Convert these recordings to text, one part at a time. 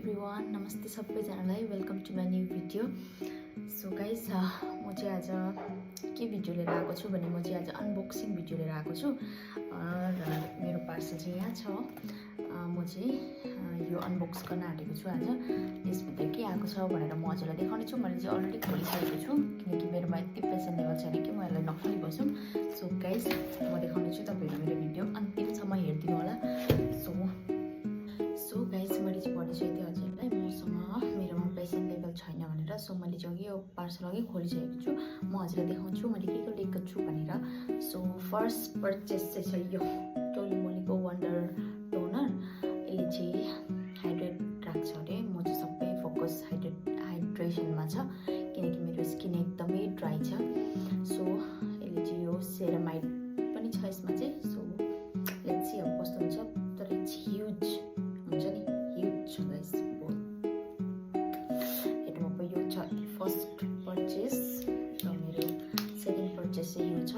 Everyone, नमस्ते सबैजनालाई। Welcome to my new video. So guys, म चाहिँ आज के भिडियो लिएर आएको छु भने म चाहिँ आज अनबक्सिङ भिडियो लिएर आएको छु र मेरो पार्सल चाहिँ यहाँ छ। म चाहिँ यो अनबक्स गर्न आँटेको छु। आज यसभित्र के आएको छ भनेर म हजुरलाई देखाउने छु। मैले चाहिँ अलरेडी खोलिसकेको छु किनकि मेरोमा यति पेसेन्ट लेभल छैन कि म यसलाई नखोली बसौँ। सो गाइस, म देखाउने छु, तपाईँहरू मेरो भिडियो अन्तिमसम्म हेरिदिनु होला। सो गाइस, मैले चाहिँ भनिसकेको थिएँ हजुरलाई मसँग मेरोमा पेसेन्ट लेभल छैन भनेर। सो मैले चाहिँ अघि यो पार्सल अघि खोलिसकेको छु। म हजुरलाई देखाउँछु मैले के लिएको छु भनेर। सो फर्स्ट पर्चेस चाहिँ छ यो टोलीमोलीको वन्डर टोनर। यसले चाहिँ हाइड्रेट राख्छ अरे। म चाहिँ सबै फोकस हाइड्रेसनमा छ किनकि मेरो स्किन एकदमै ड्राई छ। सो यसले चाहिँ यो सेरामाइड पनि छ यसमा चाहिँ। सो लेट्स सी अब कस्तो हुन्छ। तर इट्स ह्युज हुन्छ नि, ह्युज छ गाइस। हेर्नुमा अब यो छ फर्स्ट पर्चेस र मेरो सेकेन्ड पर्चेस चाहिँ यो छ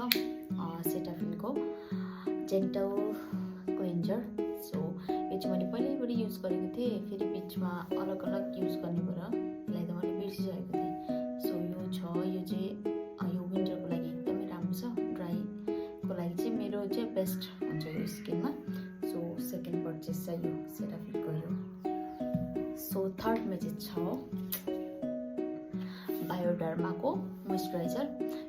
सेटाफिलको जेन्टल क्लेन्जर। सो यो चाहिँ मैले पहिल्यैबाट युज गरेको थिएँ, फेरि बिचमा अलग अलग युज गर्ने भएर यसलाई त मैले बिर्सिसकेको थिएँ। सो यो छ, यो चाहिँ यो विन्टरको लागि एकदमै राम्रो छ। ड्राईको लागि चाहिँ मेरो चाहिँ बेस्ट हुन्छ यो स्किनमा। सो सेकेन्ड पर्चेस चाहिँ यो सेटाफिलको यो। सो थर्डमा चाहिँ छ बायोडर्माको मोइस्चराइजर।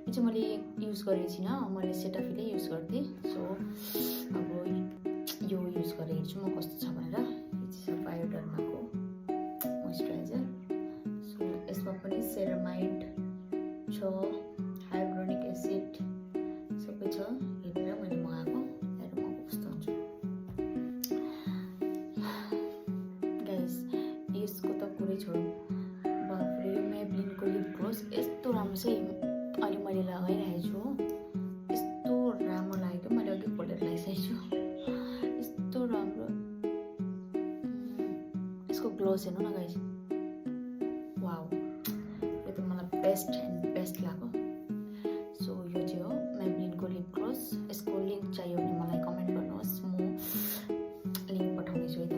यो चाहिँ मैले युज गरेको छुइनँ, मैले सेटाफिलै युज गर्थेँ। सो अब यो युज गरेर हेर्छु म कस्तो छ भनेर। यो चाहिँ बायोडर्माको मोइस्चराइजर। सो यसमा पनि सेरामाइड छ, हाइलुरोनिक एसिड सबै छ। हेरेर मैले मगाएको, हेरेर मगाएको कस्तो हुन्छ गाइस। यसको त कुरै छोडौँ, बाफरे यो मेबलिनको लिप ग्लोस यस्तो राम्रो चाहिँ अहिले मैले लगाइरहेको छु हो। यस्तो राम्रो लाग्यो, मैले अघि खोलेर लगाइसकेको छु। यस्तो राम्रो यसको ग्लोस हेर्नु न गाइस। वाउ, यो त मलाई बेस्ट एन्ड बेस्ट लाग्यो। सो यो चाहिँ हो मेबलिनको लिप ग्लोस। यसको लिङ्क चाहियो भने मलाई कमेन्ट गर्नुहोस्, म लिङ्क पठाउनेछु है त।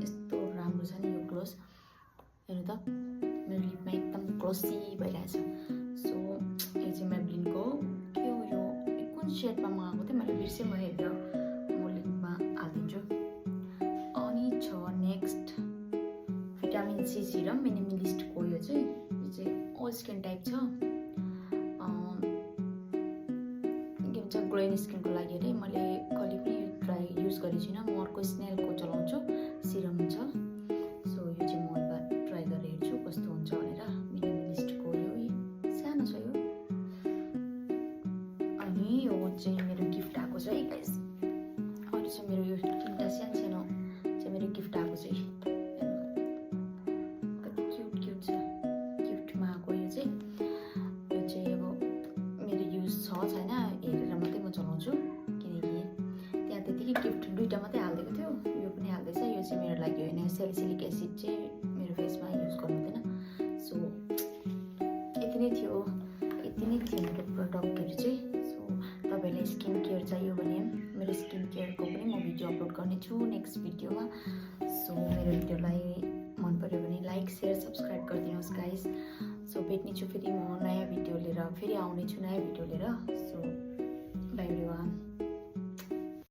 यस्तो राम्रो छ नि यो ग्लोस। हेर्नु त, मेरो लिपमा एकदम ग्लोसी भइरहेछ। सो यो चाहिँ मेबलिनको के हो, यो कुन सेडमा मगाएको थिएँ मैले बिर्सेँ। म हेरेर म लिङ्कमा हालिदिन्छु। अनि छ नेक्स्ट भिटामिन सी सिरम मिनिमलिस्टको। यो चाहिँ ओल स्किन टाइप छ, के भन्छ ग्लोइङ स्किनको लागि अरे। मैले कहिले पनि युज गरेको छुइनँ, म अर्को स्नेलको चलाउँछु, सिरम छ। सो यो चाहिँ म ट्राई गरेर हेर्छु कस्तो हुन्छ भनेर। मिनिमलिस्टको यो सानो छ यो। अनि यो चाहिँ मेरो गिफ्ट आएको छ है गाइस। अरू चाहिँ मेरो यो तिनवटा सानो सानो चाहिँ मेरो गिफ्ट आएको छ। कति क्युट क्युट छ, गिफ्टमा आएको यो चाहिँ। यो चाहिँ अब मेरो युज छ छैन हेरेर मात्रै म चलाउँछु किनकि त्यहाँ त्यतिकै गिफ्ट दुइटा मात्रै हालिदिएको थियो, यो पनि हाल्दैछ। यो चाहिँ मेरो लागि होइन, सेलिसिलिक एसिड चाहिँ मेरो फेसमा युज गर्नु हुँदैन। सो यति नै थियो मेरो प्रडक्टहरू चाहिँ। सो तपाईँलाई स्किन केयर चाहियो भने मेरो स्किन केयरको पनि म भिडियो अपलोड गर्नेछु नेक्स्ट भिडियोमा। सो मेरो भिडियोलाई मन पऱ्यो भने लाइक सेयर सब्सक्राइब गरिदिनुहोस् गाइस। सो भेट्नेछु फेरि म नयाँ भिडियो लिएर, फेरि आउनेछु नयाँ भिडियो लिएर। सो